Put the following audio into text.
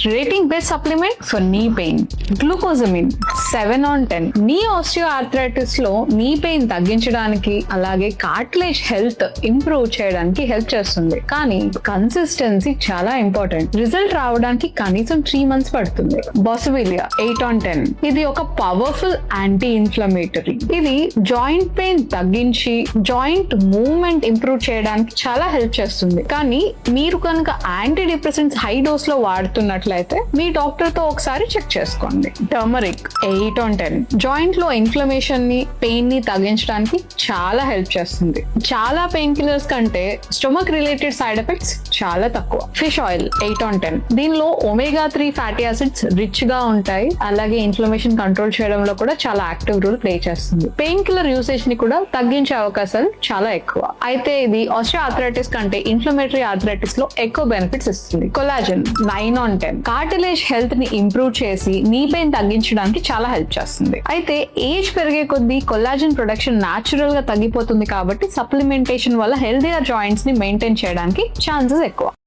Rating best supplement for knee pain. Glucosamine 7 on 10. Knee osteoarthritis లో knee pain తగ్గించడానికి అలాగే cartilage health improve చేయడానికి help చేస్తుంది. కానీ కన్సిస్టెన్సీ చాలా ఇంపార్టెంట్. రిజల్ట్ రావడానికి కనీసం 3 months పడుతుంది. Boswellia 8 on 10. ఇది ఒక పవర్ఫుల్ యాంటీ ఇన్ఫ్లమేటరీ. ఇది జాయింట్ పెయిన్ తగ్గించి జాయింట్ మూవ్మెంట్ ఇంప్రూవ్ చేయడానికి చాలా హెల్ప్ చేస్తుంది. కానీ మీరు కనుక యాంటీ డిప్రెసెంట్స్ హై డోస్ లో వాడుతున్నట్లయితే మీ డాక్టర్ తో ఒకసారి చెక్ చేసుకోండి. Turmeric 8 on 10. జాయింట్ లో ఇన్ఫ్లమేషన్ ని పెయిన్ ని తగ్గించడానికి చాలా హెల్ప్ చేస్తుంది. చాలా పెయిన్ కిల్లర్స్ కంటే స్టొమక్ రిలేటెడ్ సైడ్ ఎఫెక్ట్స్ చాలా తక్కువ. Fish oil 8 on 10. దీనిలో ఒమేగా 3 ఫ్యాటీ యాసిడ్స్ రిచ్ గా ఉంటాయి. అలాగే ఇన్ఫ్లమేషన్ కంట్రోల్ చేయడంలో కూడా చాలా యాక్టివ్ రోల్ ప్లే చేస్తుంది. పెయిన్ కిల్లర్ యూసేజ్ ని కూడా తగ్గించే అవకాశాలు చాలా ఎక్కువ. అయితే ఇది ఆస్టియోఆర్థరైటిస్ కంటే ఇన్ఫ్లమేటరీ ఆర్థరైటిస్ లో ఎక్కువ బెనిఫిట్స్ ఇస్తుంది. Collagen 9 on 10. కార్టిలేజ్ హెల్త్ ని ఇంప్రూవ్ చేసి నీ పెయిన్ తగ్గించడానికి చాలా హెల్ప్ చేస్తుంది. అయితే ఏజ్ పెరిగే కొద్దీ కొలాజన్ ప్రొడక్షన్ న్యాచురల్ గా తగ్గిపోతుంది కాబట్టి సప్లిమెంటేషన్ వల్ల హెల్దీయర్ జాయింట్స్ ని మెయింటైన్ చేయడానికి ఛాన్సెస్ ఎక్కువ.